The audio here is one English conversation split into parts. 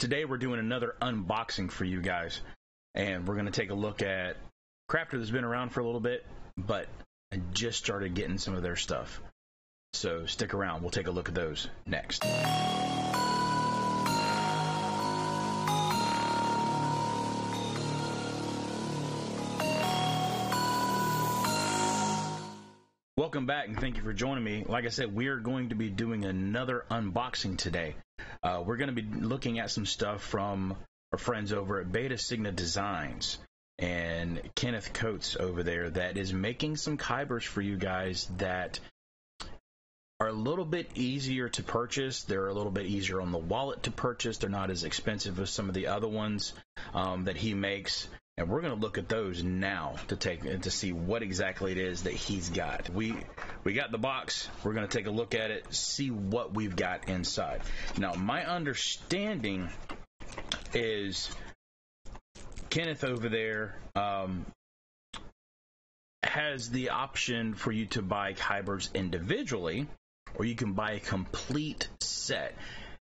Today we're doing another unboxing for you guys, and we're going to take a look at Crafter that's been around for a little bit, but I just started getting some of their stuff. So stick around, we'll take a look at those next. Welcome back, and thank you for joining me. Like I said, we're going to be doing another unboxing today. We're going to be looking at some stuff from our friends over at BetaCygniDesigns and Kenneth Coates over there that is making some Kybers for you guys that are a little bit easier to purchase. They're a little bit easier on the wallet to purchase. They're not as expensive as some of the other ones that he makes. And we're going to look at those now to see what exactly it is that he's got. We got the box. We're going to take a look at it, see what we've got inside. Now, my understanding is Kenneth over there has the option for you to buy Kybers individually, or you can buy a complete set.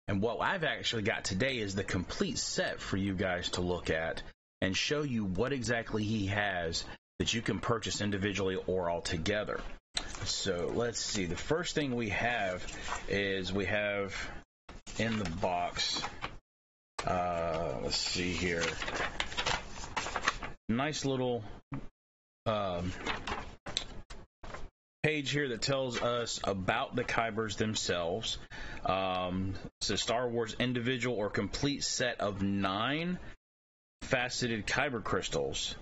And what I've actually got today is the complete set for you guys to look at and show you what exactly he has that you can purchase individually or all together. So let's see. The first thing we have is we have in the box, let's see here, nice little page here that tells us about the Kybers themselves. It's a Star Wars individual or complete set of 9 faceted kyber crystals,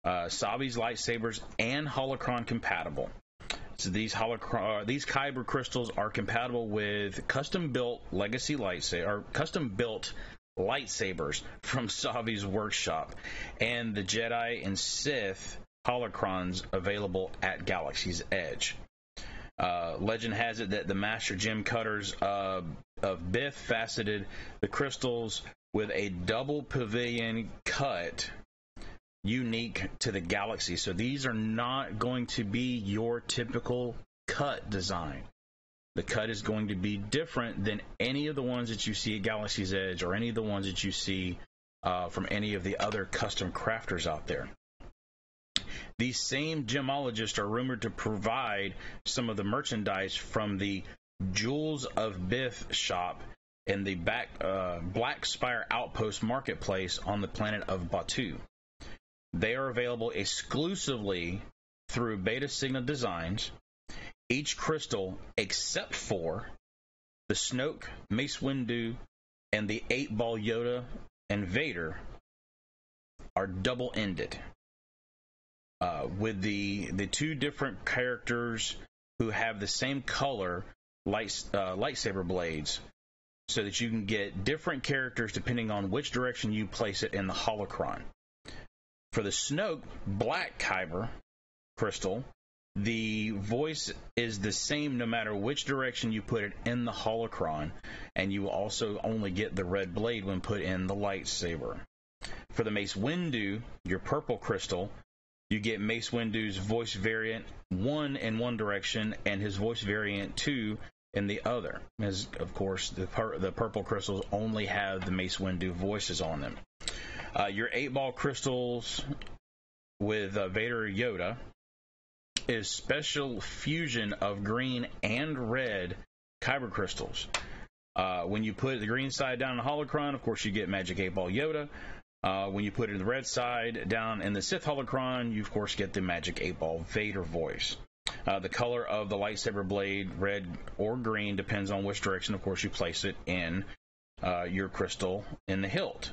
Savi's lightsabers, and Holocron compatible. So these kyber crystals are compatible with custom-built legacy lightsaber or custom-built lightsabers from Savi's workshop, and the Jedi and Sith Holocrons available at Galaxy's Edge. Legend has it that the master gem cutters of Biff faceted the crystals with a double pavilion cut unique to the galaxy. So these are not going to be your typical cut design. The cut is going to be different than any of the ones that you see at Galaxy's Edge or any of the ones that you see from any of the other custom crafters out there. These same gemologists are rumored to provide some of the merchandise from the Jewels of Biff shop in the Black Spire Outpost Marketplace on the planet of Batuu. They are available exclusively through BetaCygniDesigns. Each crystal, except for the Snoke, Mace Windu, and the 8-ball Yoda and Vader, are double-ended. With the 2 different characters who have the same color lightsaber blades, so that you can get different characters depending on which direction you place it in the Holocron. For the Snoke Black Kyber crystal, the voice is the same no matter which direction you put it in the Holocron, and you will also only get the red blade when put in the lightsaber. For the Mace Windu, your purple crystal, you get Mace Windu's voice variant 1 in one direction and his voice variant 2 in the other, as of course the purple crystals only have the Mace Windu voices on them. Your 8-ball crystals with Vader Yoda is special fusion of green and red kyber crystals. When you put the green side down in the Holocron, of course you get magic 8-ball Yoda. When you put it in the red side down in the Sith Holocron, you of course get the magic 8-ball Vader voice. The color of the lightsaber blade, red or green, depends on which direction, of course, you place it in your crystal in the hilt.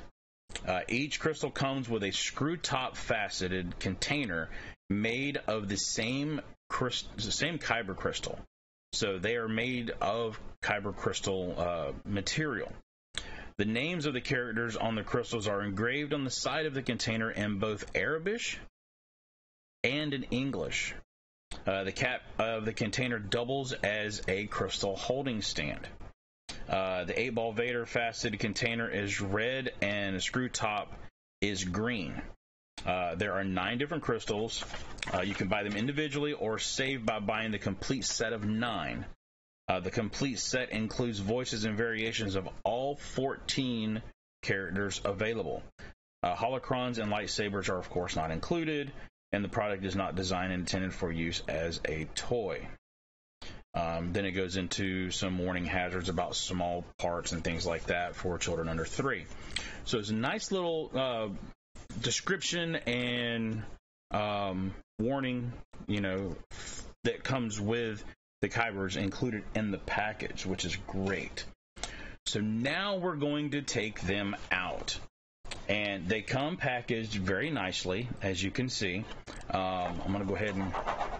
Each crystal comes with a screw-top faceted container made of the same kyber crystal. So they are made of kyber crystal material. The names of the characters on the crystals are engraved on the side of the container in both Arabic and in English. The cap of the container doubles as a crystal holding stand. The 8-ball Vader faceted container is red and the screw top is green. There are 9 different crystals. You can buy them individually or save by buying the complete set of 9. The complete set includes voices and variations of all 14 characters available. Holocrons and lightsabers are, of course, not included, and the product is not designed and intended for use as a toy. Then it goes into some warning hazards about small parts and things like that for children under 3. So it's a nice little description and warning, that comes with the Kybers included in the package, which is great. So now we're going to take them out. And they come packaged very nicely, as you can see. I'm going to go ahead and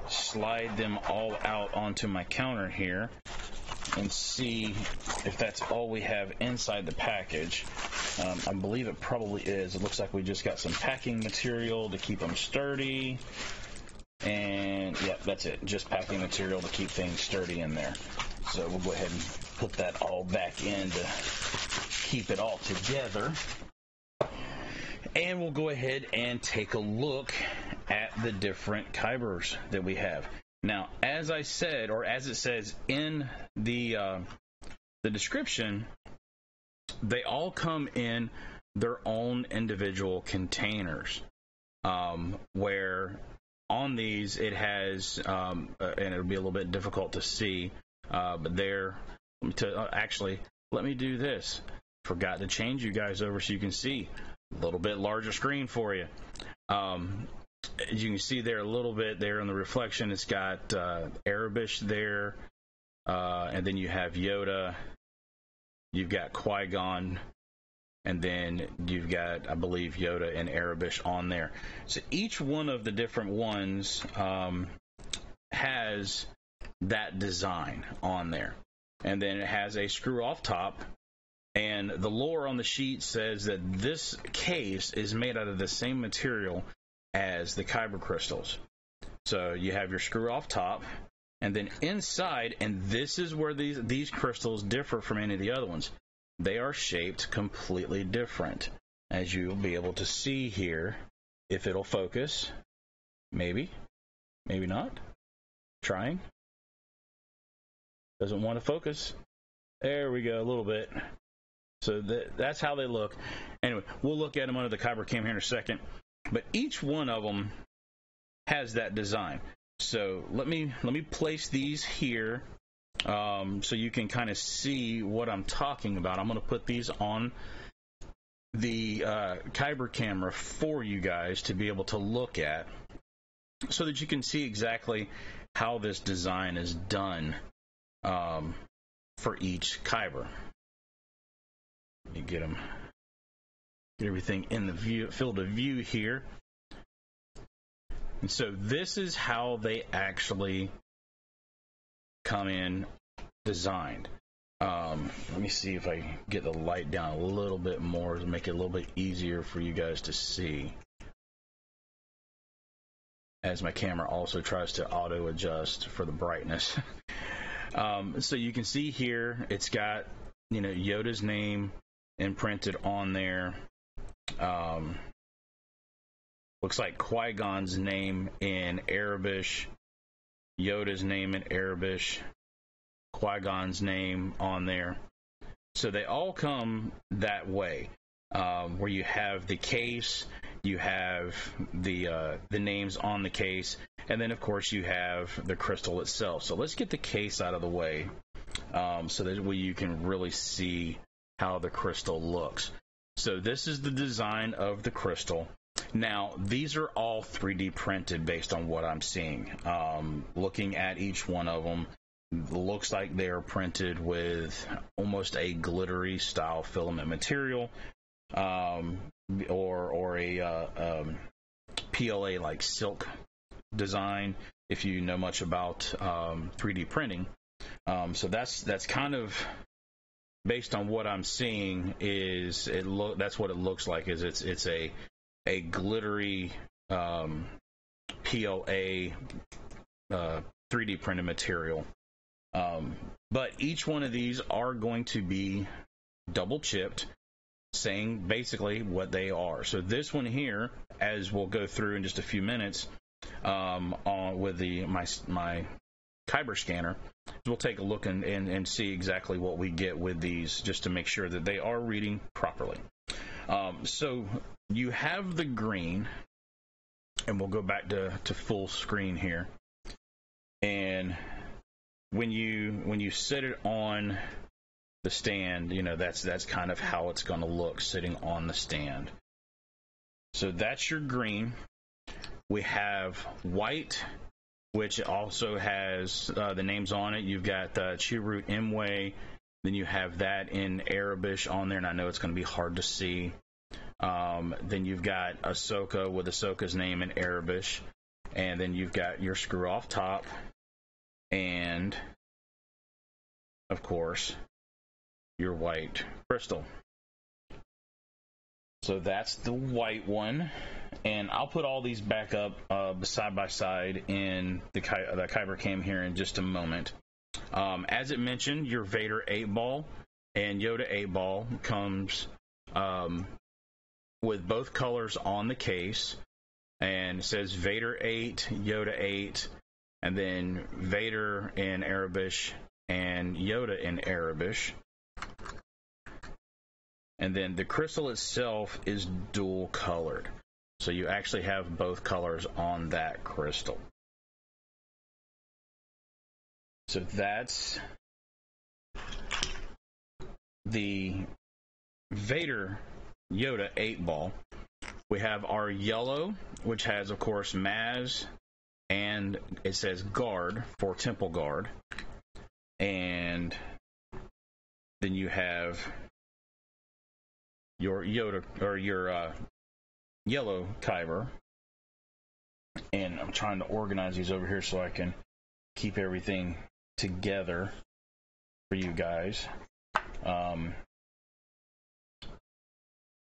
slide them all out onto my counter here and see if that's all we have inside the package. I believe it probably is. It looks like we just got some packing material to keep them sturdy. And, yeah, that's it. Just packing material to keep things sturdy in there. So we'll go ahead and put that all back in to keep it all together. And we'll go ahead and take a look at the different Kybers that we have. Now, as I said, or as it says in the description, they all come in their own individual containers, where on these it has, and it'll be a little bit difficult to see, but there, actually, let me do this. Forgot to change you guys over so you can see. A little bit larger screen for you. As you can see there a little bit there in the reflection, it's got Arabish there, and then you have Yoda, you've got Qui-Gon, and then you've got, I believe, Yoda and Arabish on there. So each one of the different ones has that design on there, and then it has a screw-off top. And the lore on the sheet says that this case is made out of the same material as the Kyber crystals. So you have your screw-off top, and then inside, and this is where these crystals differ from any of the other ones. They are shaped completely different, as you'll be able to see here, if it'll focus. Maybe, maybe not. Trying. Doesn't want to focus. There we go, a little bit. So that's how they look. Anyway, we'll look at them under the Kyber cam here in a second. But each one of them has that design. So let me place these here so you can kind of see what I'm talking about. I'm going to put these on the Kyber camera for you guys to be able to look at, so that you can see exactly how this design is done for each Kyber. Let me get everything in the field of view here. And so this is how they actually come in designed. Let me see if I can get the light down a little bit more to make it a little bit easier for you guys to see, as my camera also tries to auto adjust for the brightness. So you can see here it's got Yoda's name imprinted on there. Looks like Qui-Gon's name in Arabish, Yoda's name in Arabish, Qui-Gon's name on there. So they all come that way, where you have the case, you have the names on the case, and then of course you have the crystal itself. So let's get the case out of the way, so that way you can really see how the crystal looks. So this is the design of the crystal. Now, these are all 3D printed based on what I'm seeing. Looking at each one of them, looks like they are printed with almost a glittery style filament material, or a PLA like silk design, if you know much about 3D printing. So that's kind of based on what I'm seeing. That's what it looks like. Is it's a glittery PLA 3D printed material. But each one of these are going to be double chipped, saying basically what they are. So this one here, as we'll go through in just a few minutes, with my Kyber scanner. We'll take a look and see exactly what we get with these, just to make sure that they are reading properly. So you have the green, and we'll go back to full screen here. And when you set it on the stand, you know, that's kind of how it's going to look sitting on the stand. So that's your green. We have white, which also has the names on it. You've got Chirrut Imwe, then you have that in Arabish on there, and I know it's going to be hard to see. Then you've got Ahsoka with Ahsoka's name in Arabish, and then you've got your screw off top, and of course your white crystal. So that's the white one, and I'll put all these back up side by side in the Kyber cam here in just a moment. As it mentioned, your Vader 8-ball and Yoda 8-ball comes with both colors on the case, and it says Vader 8, Yoda 8, and then Vader in Arabish and Yoda in Arabish. And then the crystal itself is dual colored, so you actually have both colors on that crystal. So that's the Vader Yoda 8-ball. We have our yellow, which has, of course, Maz, and it says guard for temple guard. And then you have your Yoda, or your yellow Kyber. And I'm trying to organize these over here so I can keep everything together for you guys.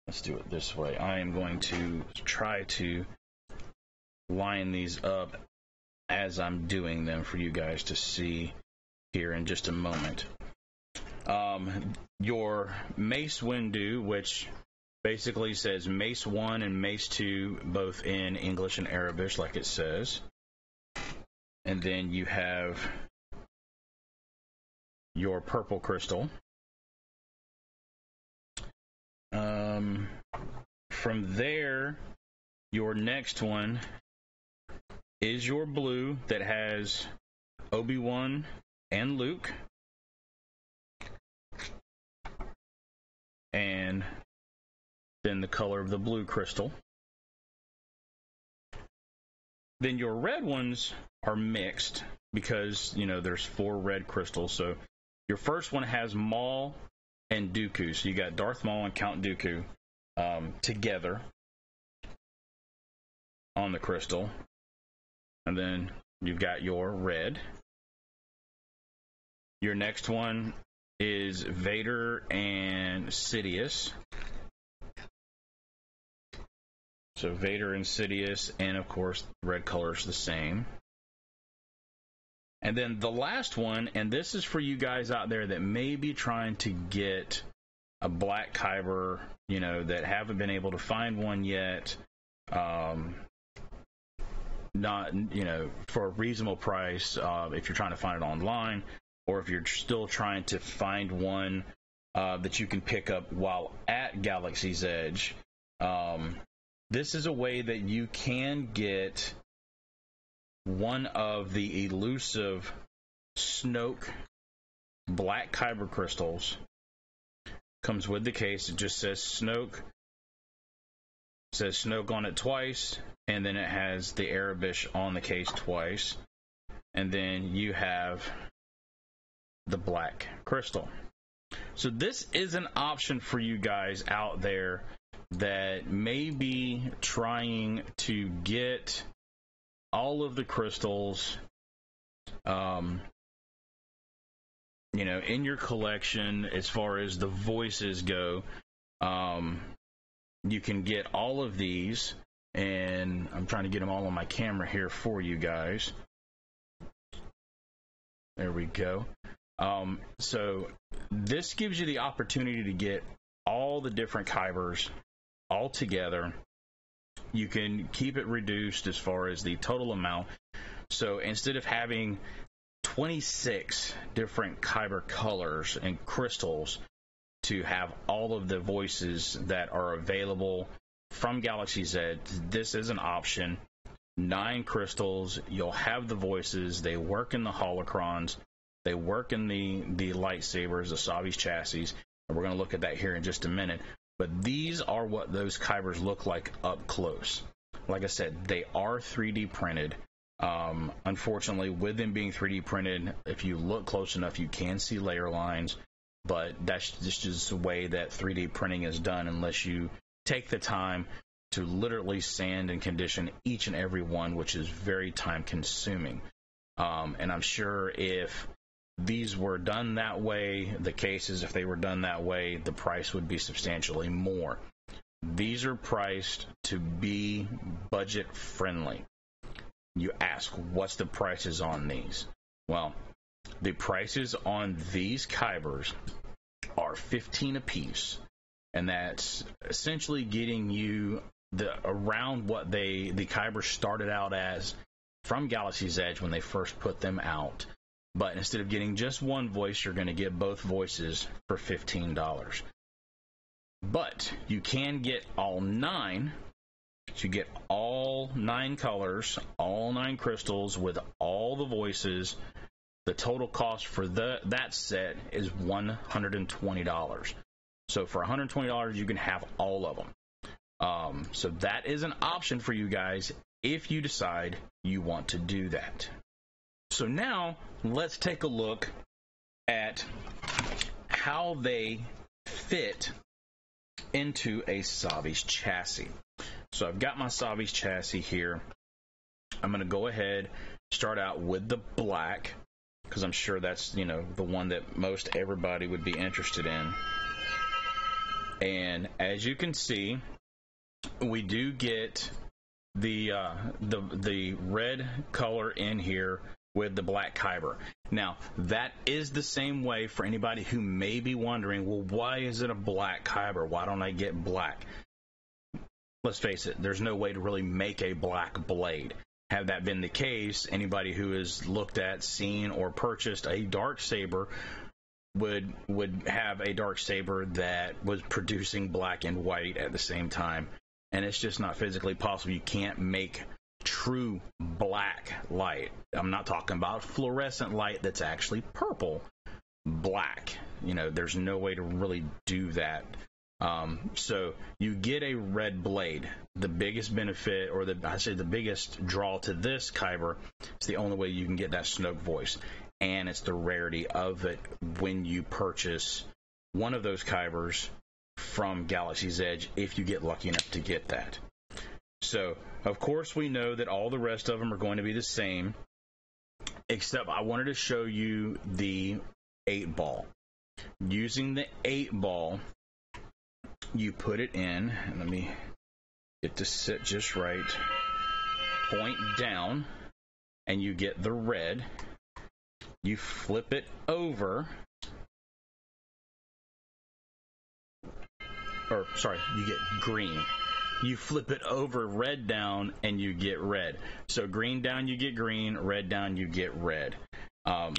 Let's do it this way. I am going to try to line these up as I'm doing them for you guys to see here in just a moment. Your Mace Windu, which basically says Mace 1 and Mace 2, both in English and Arabic, like it says. And then you have your purple crystal. From there, your next one is your blue that has Obi-Wan and Luke. And then the color of the blue crystal. Then your red ones are mixed because, you know, there's 4 red crystals. So your first one has Maul and Dooku. So you got Darth Maul and Count Dooku together on the crystal. And then you've got your red. Your next one is Vader and Sidious. So Vader and Sidious, and of course, the red color is the same. And then the last one, and this is for you guys out there that may be trying to get a black Kyber, you know, that haven't been able to find one yet, not, you know, for a reasonable price, if you're trying to find it online, or if you're still trying to find one that you can pick up while at Galaxy's Edge. This is a way that you can get one of the elusive Snoke black Kyber crystals. Comes with the case. It just says Snoke. It says Snoke on it twice, and then it has the Arabish on the case twice. And then you have the black crystal. So this is an option for you guys out there that may be trying to get all of the crystals, you know, in your collection. As far as the voices go, you can get all of these, and I'm trying to get them all on my camera here for you guys. There we go. So this gives you the opportunity to get all the different Kybers all together. You can keep it reduced as far as the total amount. So instead of having 26 different kyber colors and crystals to have all of the voices that are available from Galaxy's Edge. This is an option. 9 crystals, you'll have the voices. They work in the Holocrons. They work in the lightsabers, the Savi's chassis. And we're going to look at that here in just a minute. But these are what those Kybers look like up close. Like I said, they are 3D printed. Unfortunately, with them being 3D printed, if you look close enough, you can see layer lines. But that's just the way that 3D printing is done, unless you take the time to literally sand and condition each and every one, which is very time consuming. And I'm sure if these were done that way, the cases, if they were done that way, the price would be substantially more. These are priced to be budget friendly. You ask, what's the prices on these? Well, the prices on these Kybers are $15 a piece, and that's essentially getting you around what the Kybers started out as from Galaxy's Edge when they first put them out. But instead of getting just one voice, you're going to get both voices for $15. But you can get all 9. So you get all 9 colors, all 9 crystals with all the voices. The total cost for that set is $120. So for $120, you can have all of them. So that is an option for you guys if you decide you want to do that. So now let's take a look at how they fit into a Savi's chassis. So I've got my Savi's chassis here. I'm going to go ahead, start out with the black, because I'm sure that's, the one that most everybody would be interested in. And as you can see, we do get the red color in here with the black Kyber. Now, that is the same way for anybody who may be wondering, well, why is it a black Kyber? Why don't I get black? Let's face it, there's no way to really make a black blade. Had that been the case, anybody who has looked at, seen, or purchased a dark saber would have a dark saber that was producing black and white at the same time. And it's just not physically possible. You can't make true black light. I'm not talking about fluorescent light that's actually purple. Black. There's no way to really do that. So you get a red blade. The biggest benefit, or the biggest draw to this Kyber, it's the only way you can get that Snoke voice. And it's the rarity of it when you purchase one of those Kybers from Galaxy's Edge, if you get lucky enough to get that. So, of course, we know that all the rest of them are going to be the same, except I wanted to show you the 8-ball. Using the 8-ball, you put it in, and let me get this sit just right, point down, and you get the red. You flip it over, you get green. You flip it over red down and you get red. So green down you get green, red down you get red.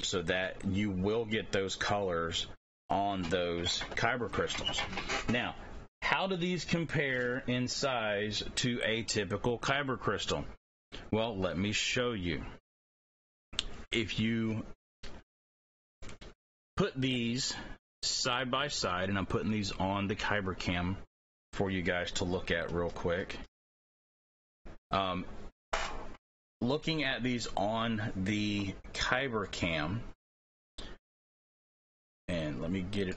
So that you will get those colors on those Kyber crystals. Now, how do these compare in size to a typical Kyber crystal? Well, let me show you. If you put these side by side, and I'm putting these on the Kyber cam for you guys to look at real quick. Looking at these on the Kyber cam, and let me get it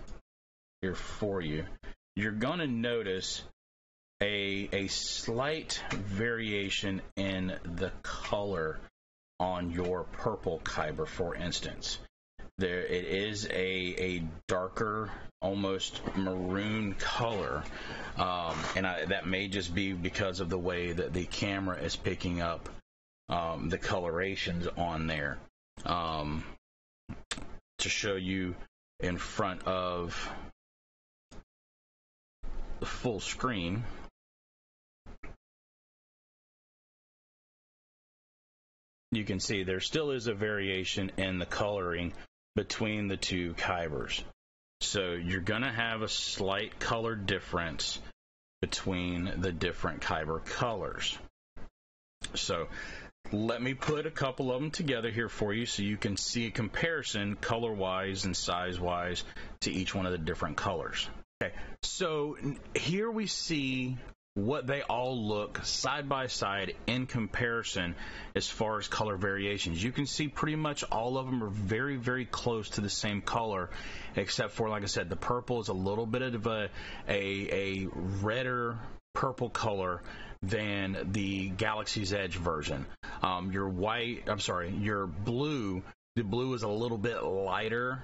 here for you, you're going to notice a slight variation in the color on your purple Kyber, for instance. There, it is a darker, almost maroon color, and that may just be because of the way that the camera is picking up the colorations on there. To show you in front of the full screen, you can see there still is a variation in the coloring between the two Kybers. So you're going to have a slight color difference between the different Kyber colors. So let me put a couple of them together here for you so you can see a comparison color-wise and size-wise to each one of the different colors. Okay, so here we see what they all look side by side in comparison as far as color variations. You can see pretty much all of them are very, very close to the same color, except for, like I said, the purple is a little bit of a redder purple color than the Galaxy's Edge version. Your blue, the blue is a little bit lighter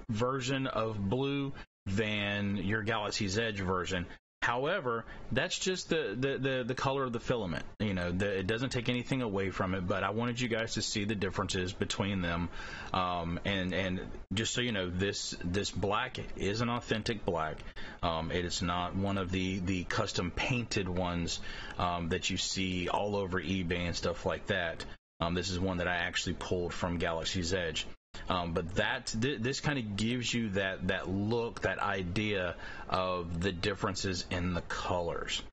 version of blue than your Galaxy's Edge version. However, that's just the color of the filament. You know, it doesn't take anything away from it, but I wanted you guys to see the differences between them. And just so you know, this black is an authentic black. It is not one of the custom painted ones that you see all over eBay and stuff like that. This is one that I actually pulled from Galaxy's Edge. But this kind of gives you that look, that idea of the differences in the colors.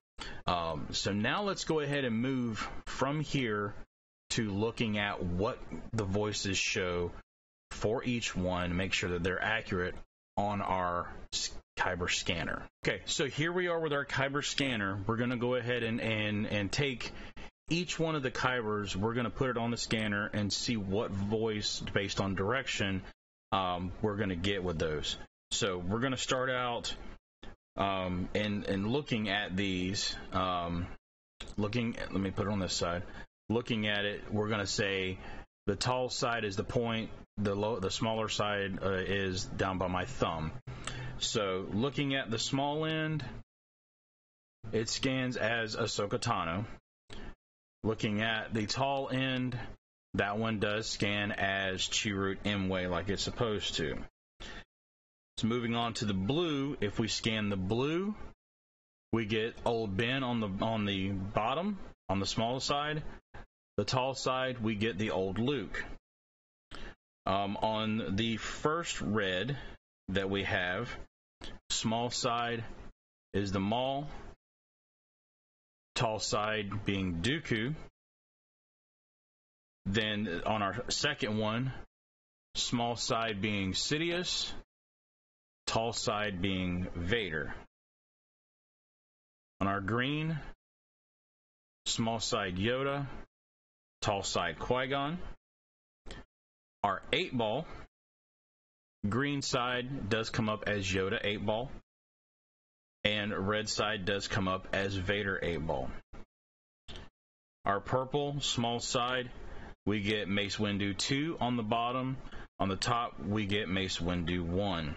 So now let's go ahead and move from here to looking at what the voices show for each one, make sure that they're accurate on our Kyber scanner. Okay, so here we are with our Kyber scanner. We're going to go ahead and take each one of the Kybers, we're going to put it on the scanner and see what voice, based on direction, we're going to get with those. So we're going to start out and looking at these, let me put it on this side. Looking at it, we're going to say the tall side is the point, the smaller side is down by my thumb. So looking at the small end, it scans as Ahsoka Tano. Looking at the tall end, that one does scan as Chirrut Imwe like it's supposed to. So moving on to the blue, if we scan the blue, we get Old Ben on the bottom, on the small side. The tall side, we get the Old Luke. On the first red that we have, small side is the Maul. Tall side being Dooku. Then on our second one, small side being Sidious, tall side being Vader. On our green, small side Yoda, tall side Qui-Gon. Our 8-ball, green side does come up as Yoda 8-ball. And red side does come up as Vader 8-ball. Our purple, small side, we get Mace Windu 2 on the bottom. On the top, we get Mace Windu 1.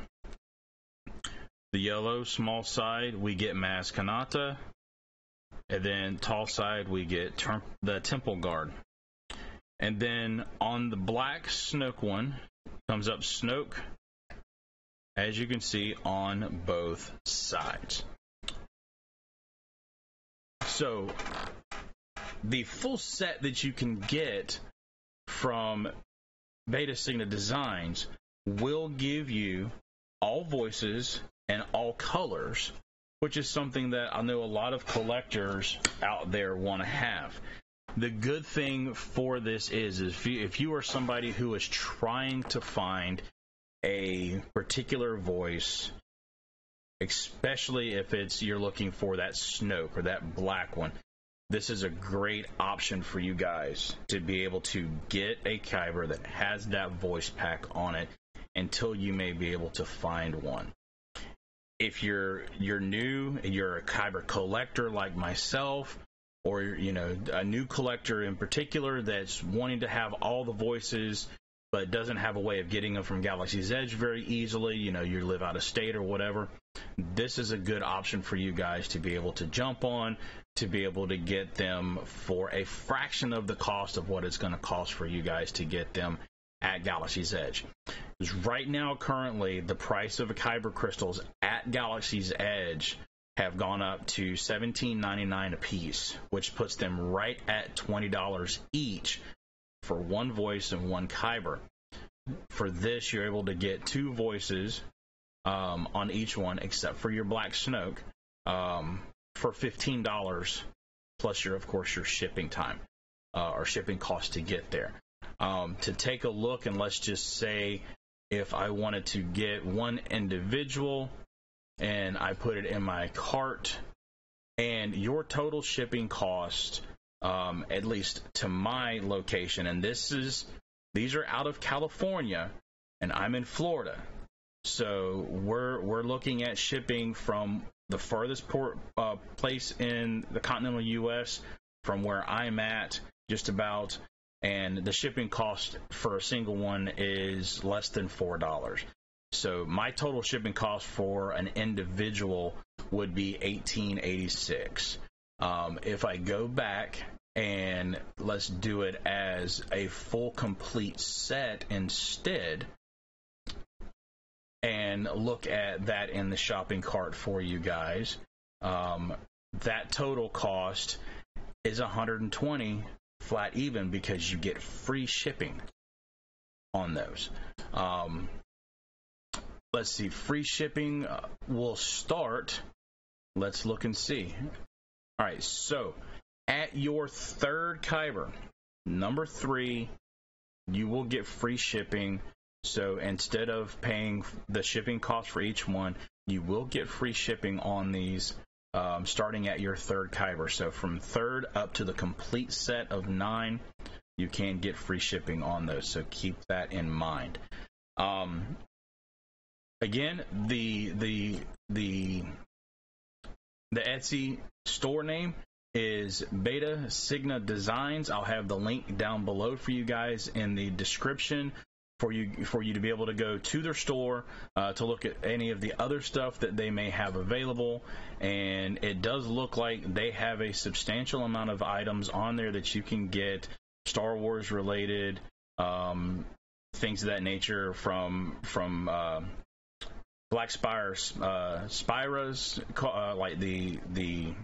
The yellow, small side, we get Maz Kanata. And then tall side, we get the Temple Guard. And then on the black Snoke one, comes up Snoke, as you can see, on both sides. So the full set that you can get from BetaCygniDesigns will give you all voices and all colors, which is something that I know a lot of collectors out there want to have. The good thing for this is if you are somebody who is trying to find a particular voice, especially if you're looking for that Snoke or that black one, this is a great option for you guys to be able to get a Kyber that has that voice pack on it until you may be able to find one. If you're new, you're a Kyber collector like myself, or a new collector in particular that's wanting to have all the voices but doesn't have a way of getting them from Galaxy's Edge very easily, you live out of state or whatever, this is a good option for you guys to be able to jump on, to be able to get them for a fraction of the cost of what it's going to cost for you guys to get them at Galaxy's Edge. Because right now, currently, the price of Kyber crystals at Galaxy's Edge have gone up to $17.99 a piece, which puts them right at $20 each for 1 voice and 1 kyber. For this, you're able to get 2 voices on each one, except for your Black Snoke, for $15, plus of course your shipping time or shipping cost to get there. To take a look, and let's just say if I wanted to get 1 individual and I put it in my cart, and your total shipping cost, at least to my location, and these are out of California and I'm in Florida, so we're looking at shipping from the farthest place in the continental US from where I'm at, just about, and the shipping cost for a single one is less than $4. So my total shipping cost for an individual would be $18.86. If I go back and let's do it as a full complete set instead, and look at that in the shopping cart for you guys, that total cost is $120 flat even, because you get free shipping on those. Let's see, free shipping will start, let's look and see. All right, so at your 3rd kyber, number 3, you will get free shipping. So instead of paying the shipping cost for each one, you will get free shipping on these, starting at your 3rd kyber. So from 3rd up to the complete set of 9, you can get free shipping on those. So keep that in mind. Again, the Etsy store name is BetaCygniDesigns. I'll have the link down below for you guys in the description for you to be able to go to their store to look at any of the other stuff that they may have available. And it does look like they have a substantial amount of items on there that you can get, Star Wars related, things of that nature, from Black Spiras, like the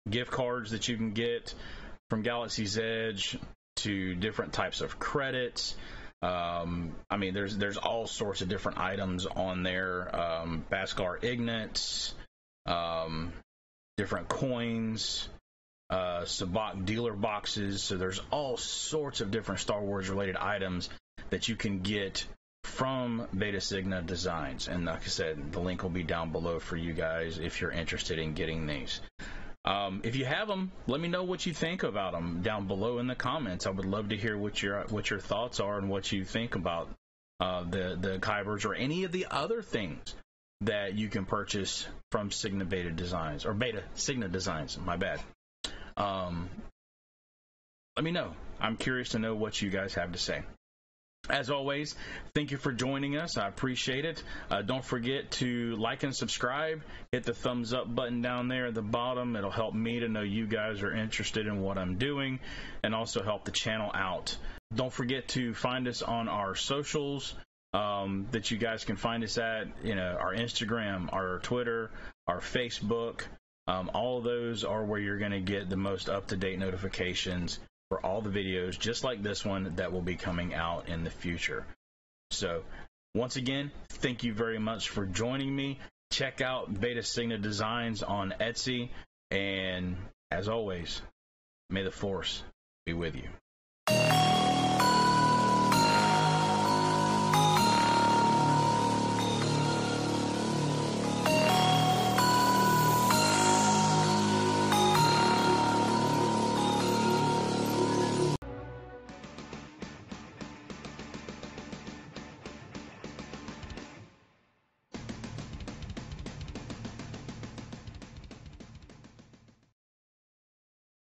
gift cards that you can get from Galaxy's Edge, to different types of credits. I mean, there's all sorts of different items on there. Beskar Ignats, different coins, Sabak dealer boxes. So there's all sorts of different Star Wars related items that you can get from BetaCygniDesigns. And like I said, the link will be down below for you guys if you're interested in getting these. If you have them, let me know what you think about them down below in the comments. I would love to hear what your thoughts are and what you think about the Kybers or any of the other things that you can purchase from BetaCygniDesigns, or BetaCygniDesigns, my bad. Let me know. I'm curious to know what you guys have to say. As always, thank you for joining us. I appreciate it. Don't forget to like and subscribe. Hit the thumbs up button down there at the bottom. It'll help me to know you guys are interested in what I'm doing, and also help the channel out. Don't forget to find us on our socials that you guys can find us at. Our Instagram, our Twitter, our Facebook. All of those are where you're going to get the most up-to-date notifications for all the videos, just like this one, that will be coming out in the future. So once again, thank you very much for joining me. Check out BetaCygniDesigns on Etsy, and as always, may the Force be with you.